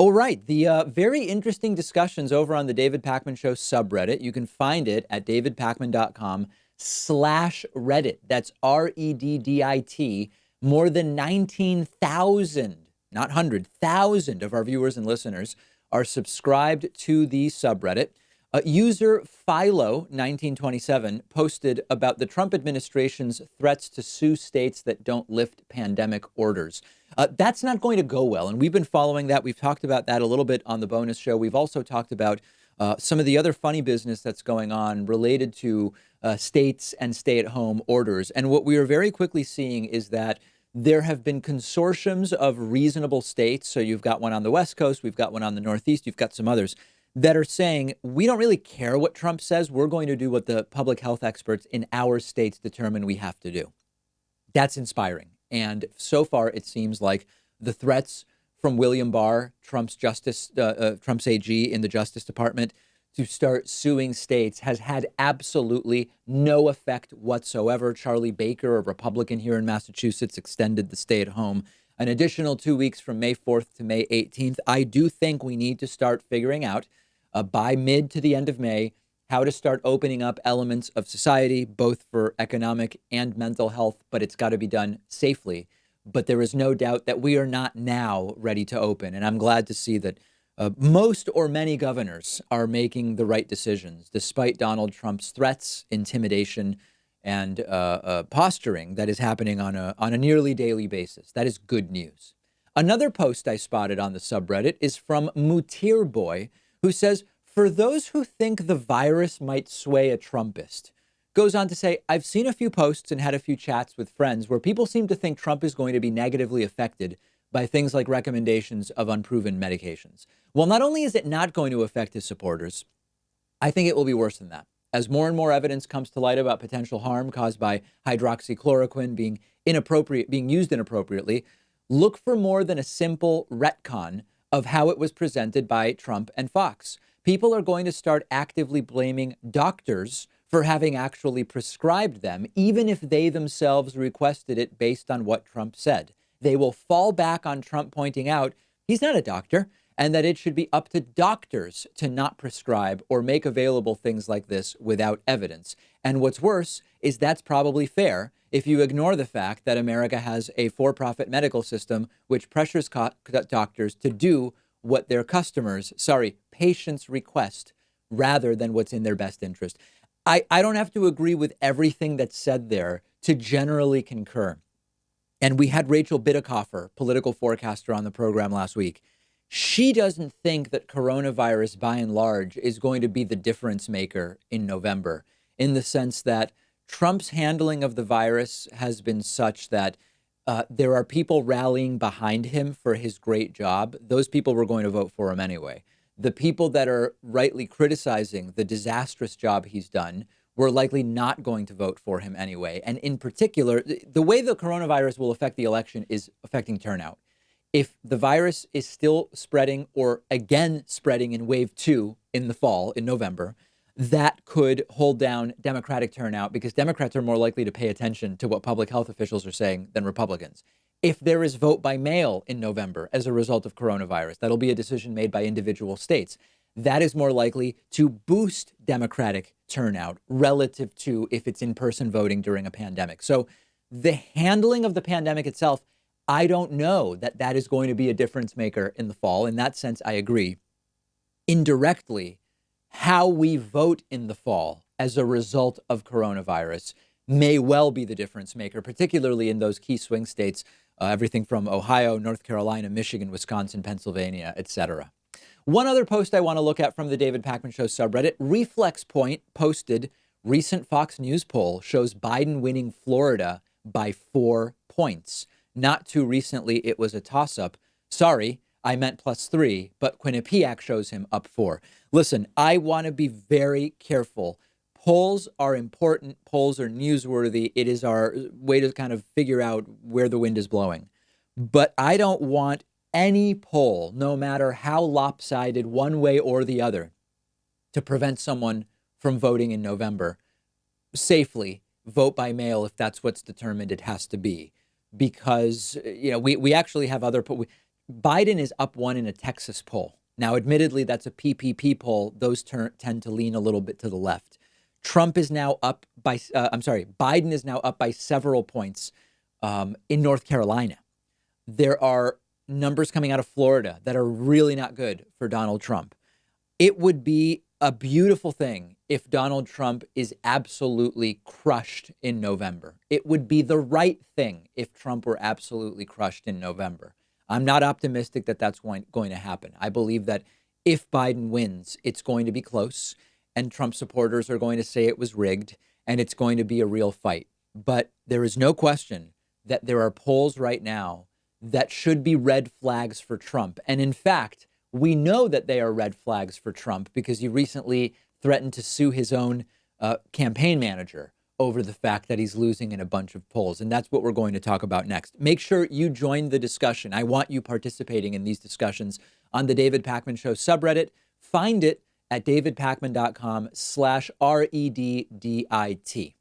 Oh, right. The very interesting discussions over on the David Pakman Show subreddit. You can find it at davidpakman.com/Reddit. That's Reddit. More than 19,000, not 100,000 of our viewers and listeners are subscribed to the subreddit. User Philo1927 posted about the Trump administration's threats to sue states that don't lift pandemic orders. That's not going to go well. And we've been following that. We've talked about that a little bit on the bonus show. We've also talked about some of the other funny business that's going on related to states and stay-at-home orders. And what we are very quickly seeing is that there have been consortiums of reasonable states. So you've got one on the West Coast, we've got one on the Northeast, you've got some others that are saying, we don't really care what Trump says. We're going to do what the public health experts in our states determine we have to do. That's inspiring. And so far, it seems like the threats from William Barr, Trump's AG in the Justice Department, to start suing states has had absolutely no effect whatsoever. Charlie Baker, a Republican here in Massachusetts, extended the stay at home an additional 2 weeks from May 4th to May 18th. I do think we need to start figuring out by mid to the end of May how to start opening up elements of society, both for economic and mental health, but it's got to be done safely. But there is no doubt that we are not now ready to open. And I'm glad to see that most or many governors are making the right decisions, despite Donald Trump's threats, intimidation, and posturing that is happening on a nearly daily basis. That is good news. Another post I spotted on the subreddit is from Mutir Boy, who says, for those who think the virus might sway a Trumpist, goes on to say, I've seen a few posts and had a few chats with friends where people seem to think Trump is going to be negatively affected by things like recommendations of unproven medications. Well, not only is it not going to affect his supporters, I think it will be worse than that. As more and more evidence comes to light about potential harm caused by hydroxychloroquine being used inappropriately, look for more than a simple retcon of how it was presented by Trump and Fox. People are going to start actively blaming doctors for having actually prescribed them, even if they themselves requested it based on what Trump said. They will fall back on Trump pointing out he's not a doctor and that it should be up to doctors to not prescribe or make available things like this without evidence. And what's worse is that's probably fair if you ignore the fact that America has a for-profit medical system which pressures doctors to do what their patients request rather than what's in their best interest. I don't have to agree with everything that's said there to generally concur. And we had Rachel Bitecofer, political forecaster, on the program last week. She doesn't think that coronavirus, by and large, is going to be the difference maker in November, in the sense that Trump's handling of the virus has been such that there are people rallying behind him for his great job. Those people were going to vote for him anyway. The people that are rightly criticizing the disastrous job he's done were likely not going to vote for him anyway. And in particular, the way the coronavirus will affect the election is affecting turnout. If the virus is still spreading or again spreading in wave 2 in the fall, in November, that could hold down Democratic turnout because Democrats are more likely to pay attention to what public health officials are saying than Republicans. If there is vote by mail in November as a result of coronavirus, that'll be a decision made by individual states. That is more likely to boost Democratic turnout relative to if it's in-person voting during a pandemic. So the handling of the pandemic itself, I don't know that that is going to be a difference maker in the fall. In that sense, I agree. Indirectly, how we vote in the fall as a result of coronavirus may well be the difference maker, particularly in those key swing states, everything from Ohio, North Carolina, Michigan, Wisconsin, Pennsylvania, etc. One other post I want to look at from the David Pakman Show subreddit, Reflex Point posted, recent Fox News poll shows Biden winning Florida by 4 points. Not too recently, it was a toss-up. Sorry, I meant +3, but Quinnipiac shows him up 4. Listen, I want to be very careful. Polls are important. Polls are newsworthy. It is our way to kind of figure out where the wind is blowing. But I don't want any poll, no matter how lopsided one way or the other, to prevent someone from voting in November safely. Vote by mail if that's what's determined it has to be. Because, we actually have other Biden is up one in a Texas poll. Now, admittedly, that's a PPP poll. Those tend to lean a little bit to the left. Biden is now up by several points in North Carolina. There are numbers coming out of Florida that are really not good for Donald Trump. It would be a beautiful thing if Donald Trump is absolutely crushed in November. It would be the right thing if Trump were absolutely crushed in November. I'm not optimistic that that's going to happen. I believe that if Biden wins, it's going to be close, and Trump supporters are going to say it was rigged, and it's going to be a real fight. But there is no question that there are polls right now that should be red flags for Trump. And in fact, we know that they are red flags for Trump because he recently threatened to sue his own campaign manager over the fact that he's losing in a bunch of polls. And that's what we're going to talk about next. Make sure you join the discussion. I want you participating in these discussions on the David Pakman Show subreddit. Find it at davidpakman.com/REDDIT.